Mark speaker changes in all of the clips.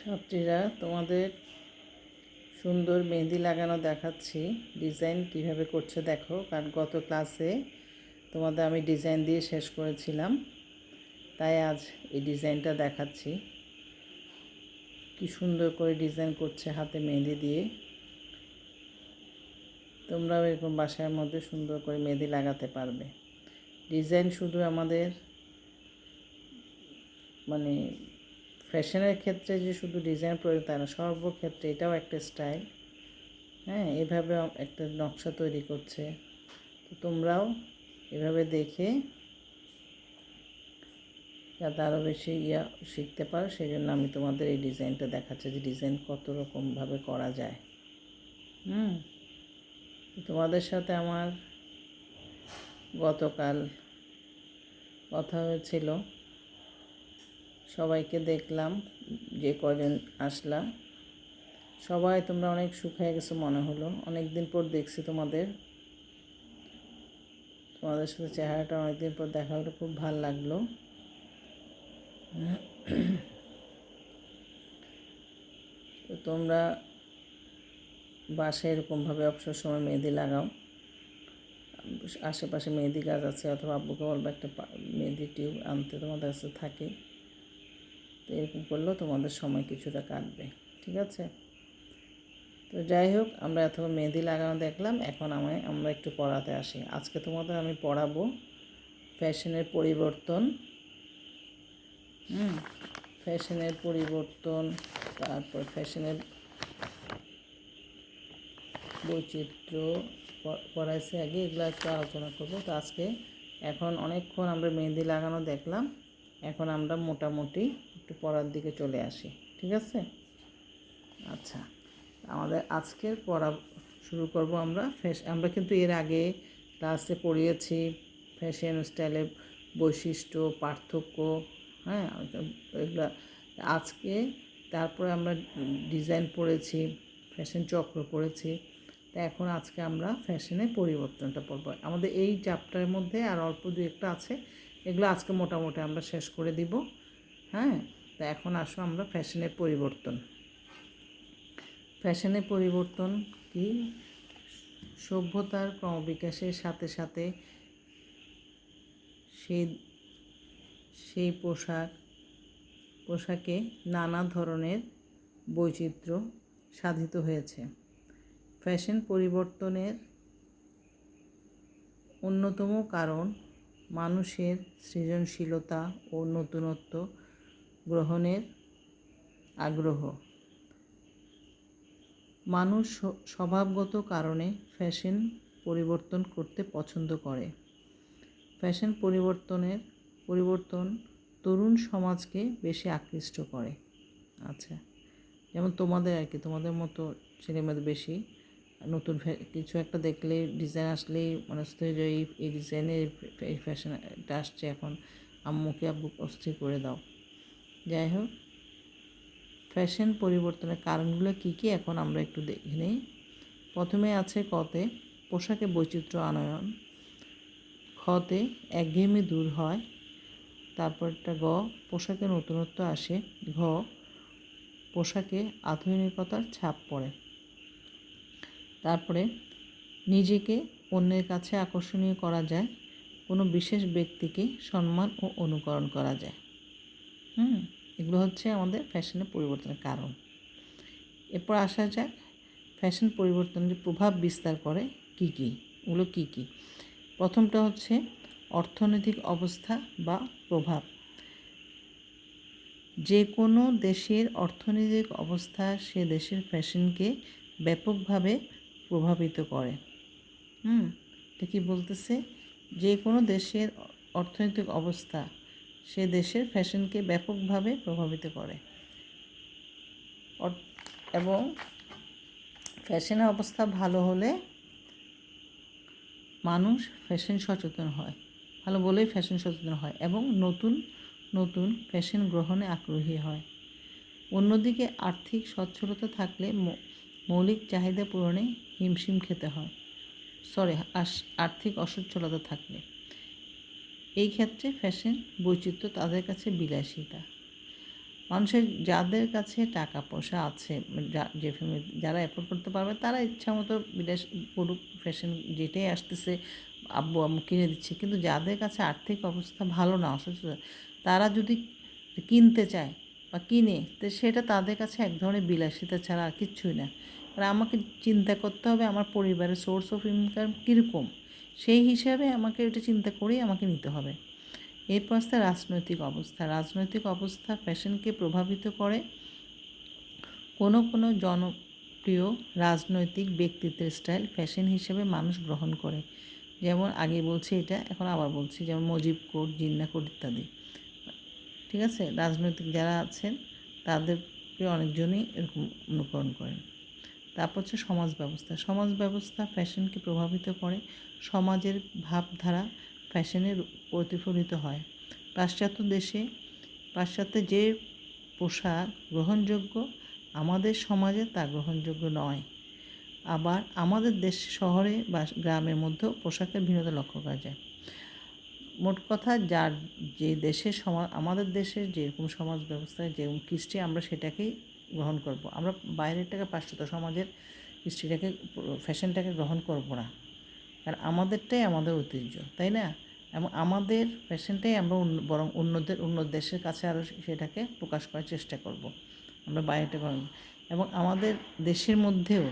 Speaker 1: ছাত্রীরা, তোমাদের সুন্দর মেহেদি লাগানো দেখাচ্ছি। ডিজাইন কিভাবে করছে দেখো, কারণ গত ক্লাসে তোমাদের আমি ডিজাইন দিয়ে শেষ করেছিলাম, তাই আজ এই ডিজাইনটা দেখাচ্ছি। কি সুন্দর করে ডিজাইন করছে হাতে মেহেদি দিয়ে। তোমরাও এরকম বাসার মধ্যে সুন্দর করে মেহেদি লাগাতে পারবে। ডিজাইন শুধু আমাদের মানে ফ্যাশনের ক্ষেত্রে যে শুধু ডিজাইন প্রয়োজন তা না, সর্বক্ষেত্রে এটাও একটা স্টাইল। হ্যাঁ, এভাবে একটা নকশা তৈরি করছে। তো তোমরাও এভাবে দেখে যাতে আরও বেশি শিখতে পারো, সেই জন্য আমি তোমাদের এই ডিজাইনটা দেখাচ্ছি যে ডিজাইন কত রকমভাবে করা যায়। তোমাদের সাথে আমার গতকাল কথা হয়েছিল, সবাইকে দেখলাম, যে কজন আসলা সবাই তোমরা অনেক শুকিয়ে গেছো মনে হলো। অনেক দিন পর দেখছি তোমাদের সাথে চেহারাটা অনেক দিন পর দেখা হলো, খুব ভালো লাগলো। তো তোমরা বাসায় এরকমভাবে অবসর সময় মেহেদি লাগাও। আশেপাশে মেহেদি গাছ আছে, অথবা আব্বুকে বলবো একটা মেহেদি টিউব আনতে, তোমাদের কাছে থাকে। তো এরকম করলেও তোমাদের সময় কিছুটা কাটবে, ঠিক আছে? তো যাই হোক, আমরা এতক্ষণ মেহেদি লাগানো দেখলাম, এখন আমরা একটু পড়াতে আসি। আজকে তোমাদের আমি পড়াবো ফ্যাশনের পরিবর্তন। ফ্যাশনের পরিবর্তন, তারপর ফ্যাশনের বৈচিত্র্য পড়াইছে আগে, এগুলো একটু আলোচনা করবো। তো আজকে এখন অনেকক্ষণ আমরা মেহেদি লাগানো দেখলাম, এখন আমরা মোটামুটি একটু পড়ার দিকে চলে আসি, ঠিক আছে? আচ্ছা, আমাদের আজকের পড়া শুরু করব আমরা। আমরা কিন্তু এর আগে ক্লাসে পড়িয়েছি ফ্যাশন স্টাইলের বৈশিষ্ট্য, পার্থক্য, হ্যাঁ, এগুলো আজকে। তারপরে আমরা ডিজাইন পড়েছি, ফ্যাশন চক্র পড়েছি। তো এখন আজকে আমরা ফ্যাশনের পরিবর্তনটা পড়ব। আমাদের এই চ্যাপ্টারের মধ্যে আর অল্প দু একটা আছে, এগুলো আজকে মোটামুটি আমরা শেষ করে দিব। হ্যাঁ, তো এখন আসো আমরা ফ্যাশনের পরিবর্তন। ফ্যাশনের পরিবর্তন কি? সভ্যতার ক্রমবিকাশের সাথে সাথে সেই পোশাকে নানা ধরনের বৈচিত্র্য সাধিত হয়েছে। ফ্যাশন পরিবর্তনের অন্যতম কারণ মানুষের সৃজনশীলতা ও নতুনত্ব গ্রহণের আগ্রহ। মানুষ স্বভাবগত কারণে ফ্যাশন পরিবর্তন করতে পছন্দ করে। ফ্যাশন পরিবর্তন তরুণ সমাজকে বেশি আকৃষ্ট করে। আচ্ছা, যেমন তোমাদের আর কি, তোমাদের মতো ছেলেমেয়েদের বেশি নতুন কিছু একটা দেখলে, ডিজাইন আসলেই মনে হচ্ছে যে এই ডিজাইনের এই ফ্যাশনটা আসছে, এখন আম্মুকে আব্বু অস্থির করে দাও। যাই হোক, ফ্যাশন পরিবর্তনের কারণগুলো কী কী এখন আমরা একটু দেখে নিই। প্রথমে আছে কতে পোশাকে বৈচিত্র্য আনয়ন, খতে একঘেয়েমি দূর হয়, তারপরটা গ পোশাকে নতুনত্ব আসে, ঘ পোশাকে আধুনিকতার ছাপ পড়ে, তারপরে নিজেকে অন্যের কাছে আকর্ষণীয় করা যায়, কোনো বিশেষ ব্যক্তিকে সম্মান ও অনুকরণ করা যায়। এগুলো হচ্ছে আমাদের ফ্যাশনের পরিবর্তনের কারণ। এরপর আসা যাক ফ্যাশন পরিবর্তনের প্রভাব বিস্তার করে কী কী, ওগুলো কী কী। প্রথমটা হচ্ছে অর্থনৈতিক অবস্থা বা প্রভাব। যে কোনো দেশের অর্থনৈতিক অবস্থা সে দেশের ফ্যাশনকে ব্যাপকভাবে প্রভাবিত করে। এটা কি বলতেছে? যে কোনো দেশের অর্থনৈতিক অবস্থা সে দেশের ফ্যাশনকে ব্যাপকভাবে প্রভাবিত করে, এবং ফ্যাশনের অবস্থা ভালো হলে মানুষ ফ্যাশন সচেতন হয়, ভালো বলেই ফ্যাশন সচেতন হয় এবং নতুন নতুন ফ্যাশন গ্রহণে আগ্রহী হয়। অন্যদিকে আর্থিক সচ্ছলতা থাকলে মৌলিক চাহিদা পূরণে হিমশিম খেতে হয়। আর্থিক অসচ্ছলতা থাকলে এই ক্ষেত্রে ফ্যাশন বৈচিত্র্য তাদের কাছে বিলাসিতা। মানুষের যাদের কাছে টাকা পয়সা আছে, যে ফ্যামিলি যারা অ্যাফোর্ড করতে পারবে তারা ইচ্ছা মতো বিদেশ করুক, ফ্যাশন যেটাই আসতেছে আব্বু আম্মু কিনে দিচ্ছে। কিন্তু যাদের কাছে আর্থিক অবস্থা ভালো না, অসুস্থ, তারা যদি কিনতে চায় বা কিনে, তো সেটা তাদের কাছে এক ধরনের বিলাসিতা ছাড়া আর কিচ্ছুই না। কারণ আমাকে চিন্তা করতে হবে আমার পরিবারের সোর্স অফ ইনকাম কীরকম, সেই হিসাবে আমাকে ওটা চিন্তা করেই আমাকে নিতে হবে। এরপর আসছে রাজনৈতিক অবস্থা। রাজনৈতিক অবস্থা ফ্যাশনকে প্রভাবিত করে। কোনো কোনো জনপ্রিয় রাজনৈতিক ব্যক্তিত্বের স্টাইল ফ্যাশন হিসেবে মানুষ গ্রহণ করে। যেমন আগে বলছি এটা, এখন আবার বলছি, যেমন মুজিব কোড, জিন্না কোড ইত্যাদি। ঠিক আছে, রাজনৈতিক যারা আছেন তাদেরকে অনেকজনই এরকম অনুকরণ করেন। তারপর হচ্ছে সমাজ ব্যবস্থা। সমাজ ব্যবস্থা ফ্যাশনকে প্রভাবিত করে। সমাজের ভাবধারা ফ্যাশনে প্রতিফলিত হয়। পাশ্চাত্যে যে পোশাক গ্রহণযোগ্য, আমাদের সমাজে তা গ্রহণযোগ্য নয়। আবার আমাদের শহরে বা গ্রামের মধ্যেও পোশাকের ভিন্নতা লক্ষ্য করা যায়। মোট কথা, যার যে দেশের আমাদের দেশের যেরকম সমাজ ব্যবস্থায় যেরকম কৃষ্টি, আমরা সেটাকেই গ্রহণ করব। আমরা বাইরেরটাকে, পাশ্চাত্য সমাজের কৃষ্টিটাকে, ফ্যাশনটাকে গ্রহণ করব না। কারণ আমাদেরটাই আমাদের ঐতিহ্য, তাই না? এবং আমাদের ফ্যাশনটাই আমরা বরং অন্য দেশের কাছে আরও সেটাকে প্রকাশ করার চেষ্টা করব। আমরা বাইরেটা করব। এবং আমাদের দেশের মধ্যেও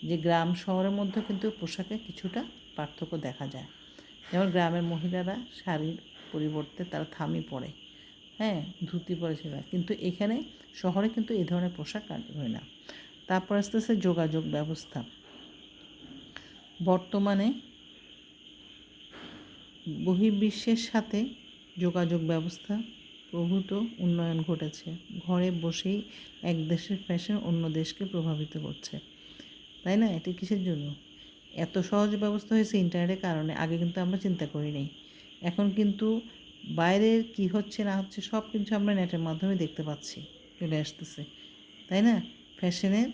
Speaker 1: যে গ্রাম শহরের মধ্যেও কিন্তু পোশাকে কিছুটা পার্থক্য দেখা যায়। যেমন গ্রামের মহিলারা শাড়ির পরিবর্তে তারা থামি পরে, হ্যাঁ, ধুতি পরেছিল, কিন্তু এখানে শহরে কিন্তু এই ধরনের পোশাক হয় না। তারপর আস্তে আস্তে যোগাযোগ ব্যবস্থা। বর্তমানে বহির্বিশ্বের সাথে যোগাযোগ ব্যবস্থা প্রভূত উন্নয়ন ঘটেছে। ঘরে বসেই এক দেশের ফ্যাশন অন্য দেশকে প্রভাবিত করছে, তাই না? এটি কিসের জন্য এত সহজ ব্যবস্থা হয়েছে? ইন্টারনেটের কারণে। আগে কিন্তু আমরা চিন্তা করি নাই। এখন কিন্তু বাইরের কি হচ্ছে না হচ্ছে সব কিছু আমরা নেটের মাধ্যমে দেখতে পাচ্ছি, চলে আসতেছে, তাই না? ফ্যাশনের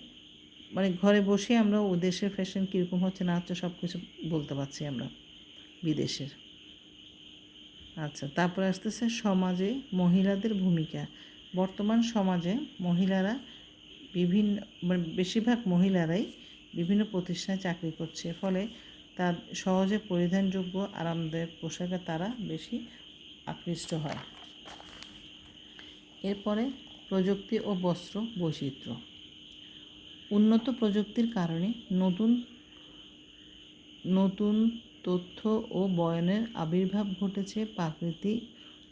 Speaker 1: মানে ঘরে বসে আমরা ও দেশের ফ্যাশন কীরকম হচ্ছে না হচ্ছে সব কিছু বলতে পারছি আমরা, বিদেশের। আচ্ছা, তারপরে আসতেছে সমাজে মহিলাদের ভূমিকা। বর্তমান সমাজে মহিলারা বেশিরভাগ মহিলারাই বিভিন্ন প্রতিষ্ঠানে চাকরি করছে, ফলে তার সহজে পরিধানযোগ্য আরামদায়ক পোশাকে তারা বেশি আকৃষ্ট হয়। এরপরে প্রযুক্তি ও বস্ত্র বৈচিত্র্য। উন্নত প্রযুক্তির কারণে নতুন তথ্য ও বয়নের আবির্ভাব ঘটেছে। প্রাকৃতিক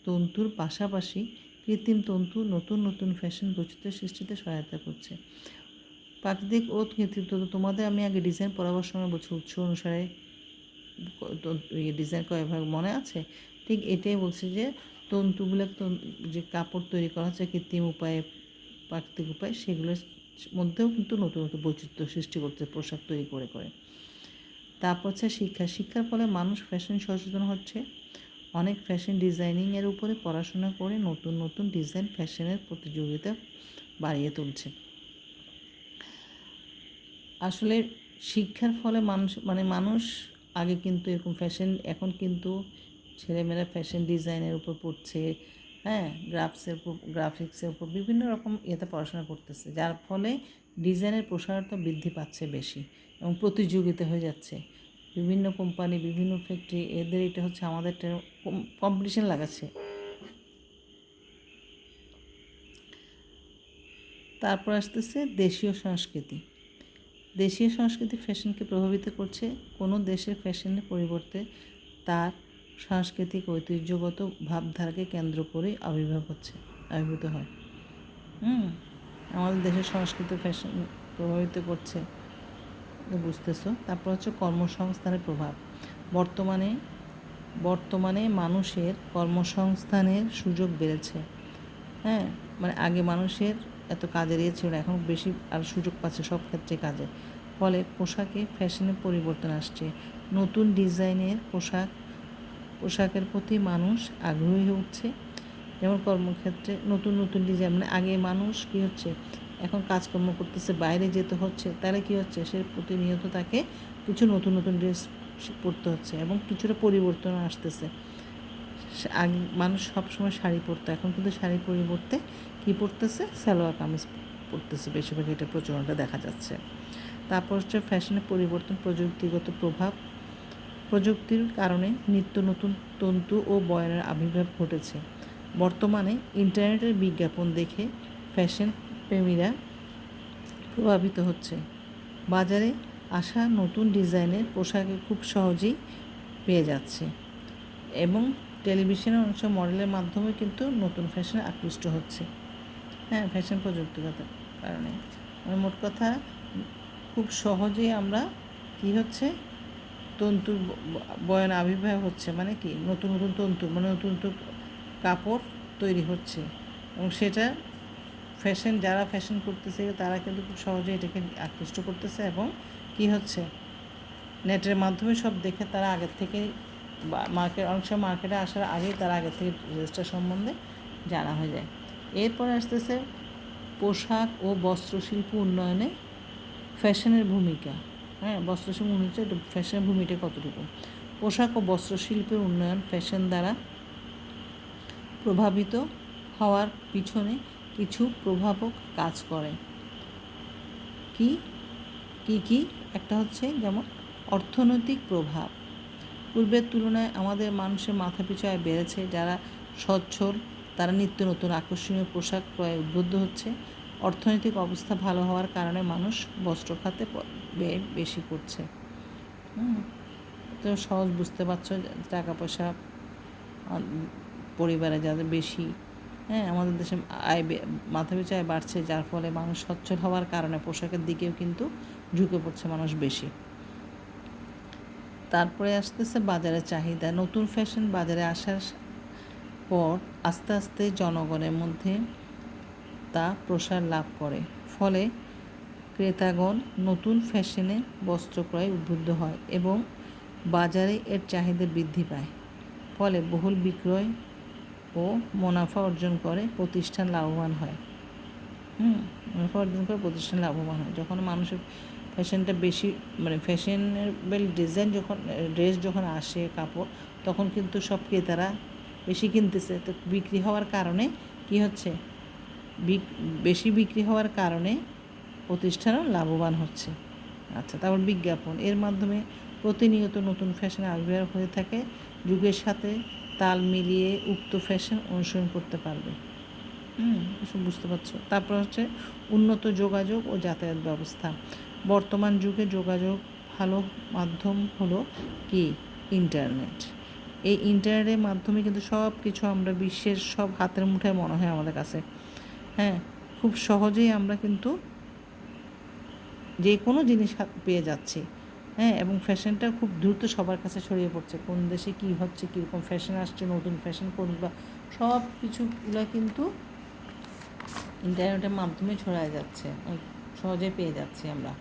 Speaker 1: তন্তুর পাশাপাশি কৃত্রিম তন্তু নতুন ফ্যাশন বৈচিত্র্য সৃষ্টিতে সহায়তা করছে। প্রাকৃতিক ও কৃত্রিম তন্তু, তোমাদের আমি আগে ডিজাইন পড়াবার সময় বলছি উৎস অনুসারে ডিজাইন করা এভাবে মনে আছে? ঠিক এটাই বলছি যে তন্তুগুলো, যে কাপড় তৈরি করা হচ্ছে কৃত্রিম উপায়ে, প্রাকৃতিক উপায়ে, সেগুলোর মধ্যেও কিন্তু নতুন বৈচিত্র্য সৃষ্টি করছে পোশাক তৈরি করে। তারপর হচ্ছে শিক্ষার ফলে মানুষ ফ্যাশন সচেতন হচ্ছে। অনেক ফ্যাশন ডিজাইনিংয়ের উপরে পড়াশোনা করে নতুন ডিজাইন ফ্যাশনের প্রতিযোগিতা বাড়িয়ে তুলছে। আসলে শিক্ষার ফলে মানুষ আগে কিন্তু এরকম ফ্যাশন, এখন কিন্তু ছেলেমেয়েরা ফ্যাশন ডিজাইনের উপর পড়ছে, হ্যাঁ, গ্রাফিক্সের উপর বিভিন্ন রকম ইয়েতে পড়াশোনা করতেছে, যার ফলে ডিজাইনের প্রসারতা বৃদ্ধি পাচ্ছে বেশি এবং প্রতিযোগিতা হয়ে যাচ্ছে। বিভিন্ন কোম্পানি, বিভিন্ন ফ্যাক্টরি, এদের এটা হচ্ছে আমাদের কম্পিটিশন লাগাচ্ছে। তারপর আসতেছে দেশীয় সংস্কৃতি ফ্যাশনকে প্রভাবিত করছে। কোনো দেশের ফ্যাশনের পরিবর্তে তার সাংস্কৃতিক ঐতিহ্যগত ভাবধারাকে কেন্দ্র করে আবির্ভূত হয়। আমাদের দেশের সংস্কৃতি ফ্যাশন প্রভাবিত করছে, বুঝতেছো? তারপর হচ্ছে কর্মসংস্থানের প্রভাব। বর্তমানে মানুষের কর্মসংস্থানের সুযোগ বেড়েছে, হ্যাঁ, আগে মানুষের এত কাজের ছিল না, এখন বেশি আর সুযোগ পাচ্ছে সব ক্ষেত্রে কাজে। ফলে ফ্যাশনের পরিবর্তন আসছে। নতুন ডিজাইনের পোশাকের প্রতি মানুষ আগ্রহী হয়ে উঠছে। যেমন কর্মক্ষেত্রে নতুন ডিজাইন, আগে মানুষ কী হচ্ছে, এখন কাজকর্ম করতেছে, বাইরে যেতে হচ্ছে, তাহলে কী হচ্ছে, সে প্রতিনিয়ত তাকে কিছু নতুন ড্রেস পরতে হচ্ছে এবং কিছুটা পরিবর্তন আসতেছে। মানুষ সবসময় শাড়ি পরতো, এখন কিন্তু শাড়ির পরিবর্তে কী পরতেছে, সালোয়ার কামিজ পরতেছে বেশিরভাগ, এটা প্রচলনটা দেখা যাচ্ছে। তারপর হচ্ছে ফ্যাশনের পরিবর্তন, প্রযুক্তিগত প্রভাব। প্রযুক্তির কারণে নিত্য নতুন তন্তু ও বয়নের আবির্ভাব ঘটেছে। বর্তমানে ইন্টারনেটের বিজ্ঞাপন দেখে ফ্যাশন প্রেমীরা প্রভাবিত হচ্ছে। বাজারে আসা নতুন ডিজাইনের পোশাকে খুব সহজেই পেয়ে যাচ্ছে এবং টেলিভিশনের অংশ মডেলের মাধ্যমে কিন্তু নতুন ফ্যাশনে আকৃষ্ট হচ্ছে। হ্যাঁ, ফ্যাশন প্রযুক্তিগত কারণে মোট কথা খুব সহজেই আমরা কী হচ্ছে, তন্তুর বয়ন আবির্ভাব হচ্ছে, মানে কি নতুন নতুন তন্তু, মানে নতুন নতুন কাপড় তৈরি হচ্ছে এবং সেটা ফ্যাশন, যারা ফ্যাশন করতেছে তারা কিন্তু খুব সহজে এটাকে আকৃষ্ট করতেছে এবং কি হচ্ছে, নেটের মাধ্যমে সব দেখে তারা আগের থেকে অনেক সময় মার্কেটে আসার আগেই তারা আগের থেকে ড্রেসটা সম্বন্ধে জানা হয়ে যায়। এরপরে আসতেছে পোশাক ও বস্ত্রশিল্প উন্নয়নে ফ্যাশনের ভূমিকা। হ্যাঁ, বস্ত্রশিল্প হচ্ছে ফ্যাশনের ভূমিকা কতটুকু। পোশাক ও বস্ত্রশিল্পের উন্নয়ন ফ্যাশন দ্বারা প্রভাবিত হওয়ার পিছনে কিছু প্রভাবক কাজ করে। কি একটা হচ্ছে যেমন অর্থনৈতিক প্রভাব। পূর্বের তুলনায় আমাদের মানুষের মাথাপিছু আয় বেড়েছে। যারা সচ্ছল তারা নিত্য নতুন আকর্ষণীয় পোশাক ক্রয়ে উদ্বুদ্ধ হচ্ছে। অর্থনৈতিক অবস্থা ভালো হওয়ার কারণে মানুষ বস্ত্র খাতে ব্যয় বেশি করছে। তো সহজ বুঝতে পারছো, টাকা পয়সা পরিবারে যাদের বেশি, হ্যাঁ, আমাদের দেশে আয় মাথাপিছু আয় বাড়ছে, যার ফলে মানুষ সচ্ছল হওয়ার কারণে পোশাকের দিকেও কিন্তু ঝুঁকে পড়ছে মানুষ বেশি। তারপরে আসতেছে বাজারের চাহিদা। নতুন ফ্যাশন বাজারে আসার পর আস্তে আস্তে জনগণের মধ্যে তা প্রসার লাভ করে, ফলে ক্রেতাগণ নতুন ফ্যাশনে বস্ত্র ক্রয়ে উদ্বুদ্ধ হয় এবং বাজারে এর চাহিদা বৃদ্ধি পায়। ফলে বহুল বিক্রয় ও মুনাফা অর্জন করে প্রতিষ্ঠান লাভবান হয়। মুনাফা অর্জন করে প্রতিষ্ঠান লাভবান হয় যখন মানুষের ফ্যাশনটা বেশি, মানে ফ্যাশনেবল ড্রেস যখন আসে, কাপড়, তখন কিন্তু সব ক্রেতারা বেশি কিনতেছে। তো বিক্রি হওয়ার কারণে কি হচ্ছে, বেশি বিক্রি হওয়ার কারণে প্রতিষ্ঠানও লাভবান হচ্ছে। আচ্ছা, তারপর বিজ্ঞাপন। এর মাধ্যমে প্রতিনিয়ত নতুন ফ্যাশন আবির্ভাব হয়ে থাকে। যুগের সাথে তাল মিলিয়ে উক্ত ফ্যাশন অনুসরণ করতে পারবে। এসব বুঝতে পারছো। তারপর হচ্ছে উন্নত যোগাযোগ ও যাতায়াত ব্যবস্থা। বর্তমান যুগে যোগাযোগ ভালো মাধ্যম হলো কি, ইন্টারনেট। এই ইন্টারনেটের মাধ্যমে কিন্তু সব কিছু আমরা বিশ্বের সব হাতের মুঠায় মনে হয় আমাদের কাছে। হ্যাঁ, খুব সহজেই আমরা কিন্তু যে কোনো জিনিস পেয়ে যাচ্ছি। হ্যাঁ, এবং ফ্যাশনটা খুব দ্রুত সবার কাছে ছড়িয়ে পড়ছে। কোন দেশে কী হচ্ছে, কীরকম ফ্যাশন আসছে, নতুন ফ্যাশন কোনগুলো, সব কিছুগুলো কিন্তু ইন্টারনেটের মাধ্যমে ছড়ায় যাচ্ছে, সহজে পেয়ে যাচ্ছি আমরা।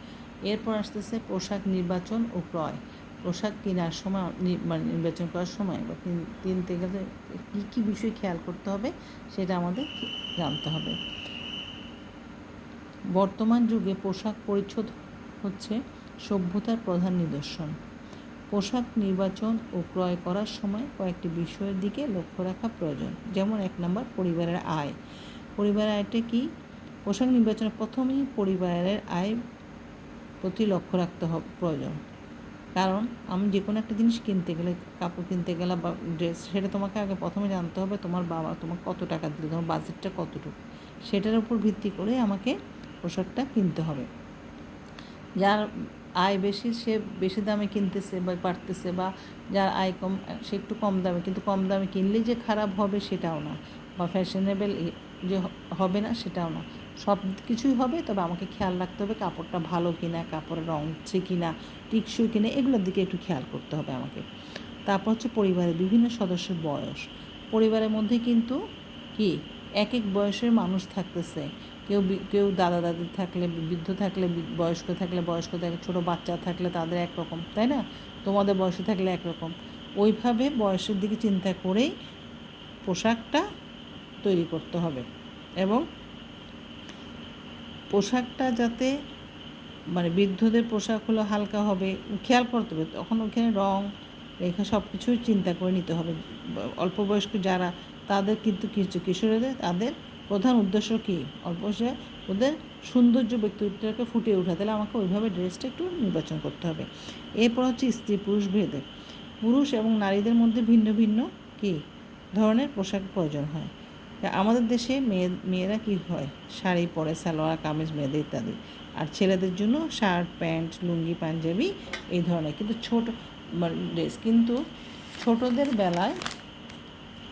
Speaker 1: এরপর আসতেছে পোশাক নির্বাচন ও ক্রয়। পোশাক কেনার সময় মানে নির্বাচন করার সময় বা কিনতে গেলে কী কী বিষয় খেয়াল করতে হবে সেটা আমাদের জানতে হবে। বর্তমান যুগে পোশাক পরিচ্ছদ হচ্ছে সভ্যতার প্রধান নিদর্শন। পোশাক নির্বাচন ও ক্রয় করার সময় কয়েকটি বিষয়ের দিকে লক্ষ্য রাখা প্রয়োজন। যেমন 1 নম্বর, পরিবারের আয়। পরিবারের আয়টা কি? পোশাক নির্বাচনের প্রথমেই পরিবারের আয় প্রতি লক্ষ্য রাখতে হবে প্রয়োজন। কারণ আমি যে কোনো একটা জিনিস কিনতে গেলে, কাপড় কিনতে গেলে বা ড্রেস, সেটা তোমাকে আগে প্রথমে জানতে হবে তোমার বাবা তোমাকে কত টাকা দিল, তোমার বাজেটটা কতটুকু, সেটার উপর ভিত্তি করে আমাকে পোশাকটা কিনতে হবে। যার আয় বেশি সে বেশি দামে কিনতেছে বা পারতেছে, বা যার আয় কম সে একটু কম দামে, কিন্তু কম দামে কিনলেই যে খারাপ হবে সেটাও না, বা ফ্যাশনেবল যে হবে না সেটাও না। সব কিছুই হবে, তবে আমাকে খেয়াল রাখতে হবে কাপড়টা ভালো কিনা, কাপড়ের রং হচ্ছে কিনা, টিকসই কিনা, এগুলোর দিকে একটু খেয়াল করতে হবে আমাকে। তারপর হচ্ছে পরিবারের বিভিন্ন সদস্যের বয়স। পরিবারের মধ্যে কিন্তু কি এক এক বয়সের মানুষ থাকতেছে। কেউ দাদা দাদি থাকলে, বৃদ্ধ থাকলে, বয়স্ক থাকলে, ছোটো বাচ্চা থাকলে তাদের একরকম, তাই না? তোমাদের বয়সে থাকলে একরকম। ওইভাবে বয়সের দিকে চিন্তা করেই পোশাকটা তৈরি করতে হবে এবং পোশাকটা যাতে, মানে বৃদ্ধদের পোশাক হলো হালকা হবে, খেয়াল করতে হবে। তখন ওখানে রং রেখা সব কিছুই চিন্তা করে নিতে হবে। অল্প বয়স্ক যারা তাদের কিন্তু কিশোরীদের তাদের প্রধান উদ্দেশ্য কী, অল্প বয়সে ওদের সৌন্দর্য ব্যক্তিত্বকে ফুটিয়ে ওঠা, তাহলে আমাকে ওইভাবে ড্রেসটা একটু নির্বাচন করতে হবে। এরপর হচ্ছে স্ত্রী পুরুষ ভেদে, পুরুষ এবং নারীদের মধ্যে ভিন্ন ভিন্ন কী ধরনের পোশাক প্রয়োজন হয়। আমাদের দেশে মেয়েরা কী হয়, শাড়ি পরে, সালোয়ার কামিজ মেয়েদের ইত্যাদি, আর ছেলেদের জন্য শার্ট প্যান্ট লুঙ্গি পাঞ্জাবি এই ধরনের কিন্তু ছোট ড্রেস। কিন্তু ছোটদের বেলায়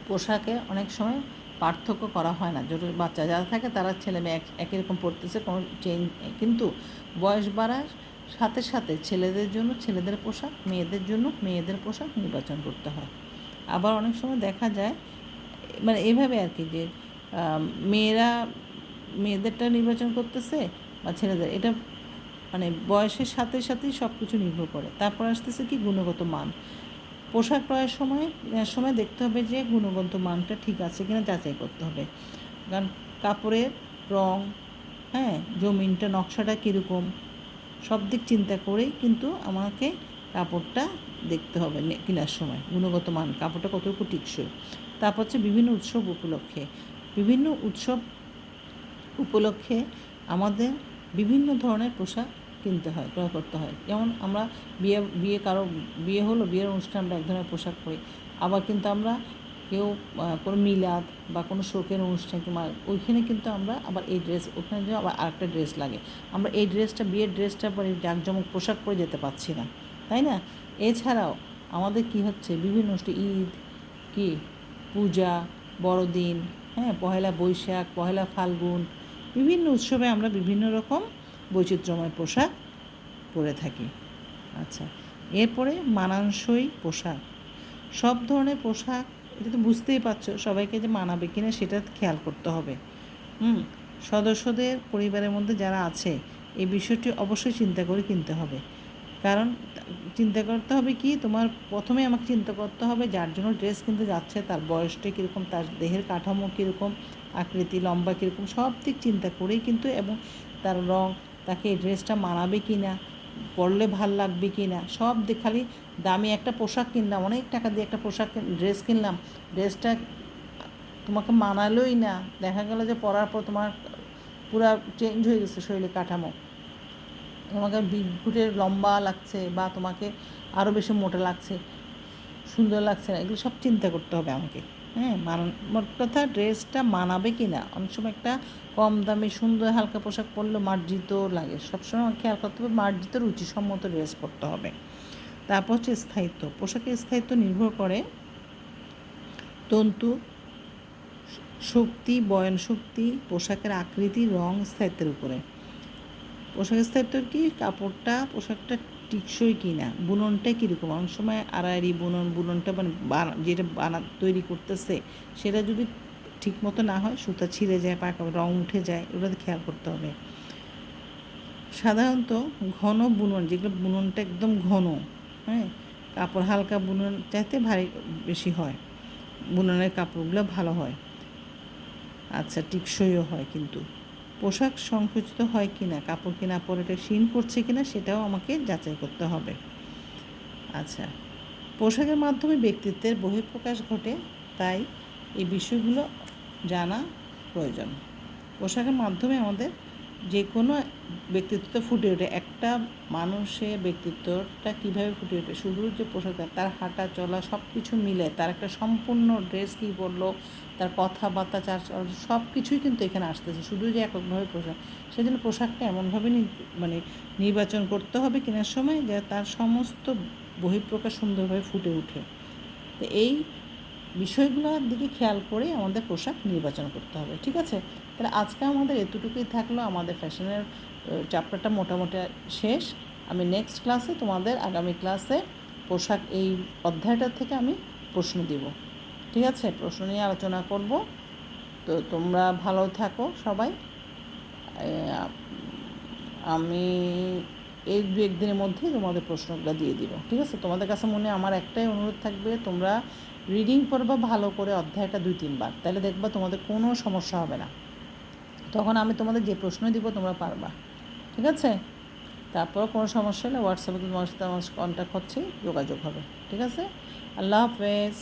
Speaker 1: পোশাকে অনেক সময় পার্থক্য করা হয় না। ছোটো বাচ্চা যারা থাকে তারা ছেলে মেয়ে একই রকম পড়তেছে, কোনো চেঞ্জ, কিন্তু বয়স বাড়ার সাথে সাথে ছেলেদের জন্য ছেলেদের পোশাক, মেয়েদের জন্য মেয়েদের পোশাক নির্বাচন করতে হয়। আবার অনেক সময় দেখা যায় এইভাবে আর কি, যে মেয়েরা মেয়েদেরটা নির্বাচন করতেছে বা ছেলেদের, এটা বয়সের সাথে সাথেই সব কিছু নির্ভর করে। তারপর আসতেছে কি গুণগত মান। পোশাক ক্রয়ের সময় দেখতে হবে যে গুণগত মানটা ঠিক আছে কিনা যাচাই করতে হবে। কারণ কাপড়ের রং, জমিনটা নকশাটা কীরকম, সব দিক চিন্তা করেই কিন্তু আমাকে কাপড়টা দেখতে হবে কেনার সময়, গুণগত মান, কাপড়টা কতটুকু টিকসই। তারপর হচ্ছে বিভিন্ন উৎসব উপলক্ষে আমাদের বিভিন্ন ধরনের পোশাক কিনতে হয়, ক্রয় করতে হয়। যেমন আমরা বিয়ে হলো, বিয়ের অনুষ্ঠানে আমরা এক ধরনের পোশাক পরি। আবার কিন্তু আমরা কেউ কোনো মিলাদ বা কোনো শোকের অনুষ্ঠান কিংবা ওইখানে কিন্তু আমরা আবার এই ড্রেস, ওখানে যে আবার আরেকটা ড্রেস লাগে। আমরা এই ড্রেসটা, বিয়ের ড্রেসটা পরে জাঁকজমক পোশাক পরে যেতে পারছি না, তাই না? এছাড়াও আমাদের কি হচ্ছে, বিভিন্ন ঈদ, পূজা, বড়দিন, পহেলা বৈশাখ, পহেলা ফাল্গুন, বিভিন্ন উৎসবে আমরা বিভিন্ন রকম বৈচিত্র্যময় পোশাক পরে থাকি। আচ্ছা, এরপরে মানানসই পোশাক। সব ধরনের পোশাক, এটা তো বুঝতেই পারছো, সবাইকে যে মানাবে কিনা সেটা খেয়াল করতে হবে। সদস্যদের পরিবারের মধ্যে যারা আছে এই বিষয়টি অবশ্যই চিন্তা করে কিনতে হবে। কারণ চিন্তা করতে হবে কি, তোমার প্রথমে আমাকে চিন্তা করতে হবে যার জন্য ড্রেস কিনতে যাচ্ছে তার বয়সটা কীরকম, তার দেহের কাঠামো কীরকম, আকৃতি লম্বা কীরকম, সব দিক চিন্তা করেই কিন্তু, এবং তার রং, তাকে এই ড্রেসটা মানাবে কি না, পরলে ভাল লাগবে কি না, সব দিক। খালি দামি একটা পোশাক কিনলাম, অনেক টাকা দিয়ে একটা ড্রেস কিনলাম, ড্রেসটা তোমাকে মানালোই না, দেখা গেল যে পরার পর তোমার পুরা চেঞ্জ হয়ে গেছে শরীরের কাঠামো, তোমাকে বিঘুটের লম্বা লাগছে বা তোমাকে আরও বেশি মোটা লাগছে, সুন্দর লাগছে না, এগুলো সব চিন্তা করতে হবে আমাকে। মোট কথা ড্রেসটা মানাবে কি না। অনেক সময় একটা কম দামি সুন্দর হালকা পোশাক পরলে মার্জিত লাগে, সবসময় খেয়াল করতে হবে মার্জিত রুচিসম্মত ড্রেস পরতে হবে। তারপর হচ্ছে স্থায়িত্ব। পোশাকের স্থায়িত্ব নির্ভর করে তন্তু শক্তি, বয়ন শক্তি, পোশাকের আকৃতি, রং, স্থায়িত্বের উপরে। পোশাকের স্থায়িত্ব কি, পোশাকটা টিকসই কি না, বুননটা কীরকম। অনেক সময় আড়াআড়ি বুননটা যেটা তৈরি করতেছে সেটা যদি ঠিক মতো না হয়, সুতা ছিঁড়ে যায়, রং উঠে যায়, ওটাতে খেয়াল করতে হবে। সাধারণত ঘন বুনন, যেগুলো বুননটা একদম ঘন, কাপড় হালকা বুনন চাইতে ভারী বেশি হয়, বুননের কাপড়গুলো ভালো হয়। আচ্ছা, টিকসইও হয়। কিন্তু পোশাক সংকুচিত হয় কি না, কাপড় কেনা পরে এটা ক্ষীণ করছে কি না, সেটাও আমাকে যাচাই করতে হবে। আচ্ছা, পোশাকের মাধ্যমে ব্যক্তিত্বের বহিঃপ্রকাশ ঘটে, তাই এই বিষয়গুলো জানা প্রয়োজন। পোশাকের মাধ্যমে আমাদের যে কোনো ব্যক্তিত্ব ফুটে ওঠে। একটা মানুষের ব্যক্তিত্বটা কীভাবে ফুটে ওঠে, শুধু যে পোশাক, তার হাঁটা চলা সব কিছু মিলে তার একটা সম্পূর্ণ ড্রেস কী পরলো, তার কথাবার্তা, সব কিছুই কিন্তু এখানে আসতেছে, শুধু যে এককভাবে পোশাক। সেজন্য পোশাকটা এমনভাবে নির্বাচন করতে হবে কেনার সময় যে তার সমস্ত বহিঃপ্রকাশ সুন্দরভাবে ফুটে ওঠে। তো এই বিষয়গুলোর দিকে খেয়াল করে আমাদের পোশাক নির্বাচন করতে হবে। ঠিক আছে, তাহলে আজকে আমাদের এতটুকুই থাকলো। আমাদের ফ্যাশনের চ্যাপ্টারটা মোটামুটি শেষ। আমি নেক্সট ক্লাসে তোমাদের, আগামী ক্লাসে পোশাক এই অধ্যায়টার থেকে আমি প্রশ্ন দিব। ঠিক আছে, প্রশ্ন নিয়ে আলোচনা করব। তো তোমরা ভালো থাকো সবাই। আমি এই 2-1 দিনের মধ্যেই তোমাদের প্রশ্নগুলো দিয়ে দিব। ঠিক আছে, তোমাদের কাছে আমার একটাই অনুরোধ থাকবে, তোমরা রিডিং পড়বা ভালো করে, অধ্যায়টা 2-3 বার, তাহলে দেখবা তোমাদের কোনো সমস্যা হবে না। তখন আমি তোমাদের যে প্রশ্ন দিব তোমরা পারবা। ঠিক আছে। তারপরও কোনো সমস্যা হলে হোয়াটসঅ্যাপে তোমার সাথে আমার কন্ট্যাক্ট হচ্ছে, যোগাযোগ হবে। ঠিক আছে? আল্লাহ হাফেজ।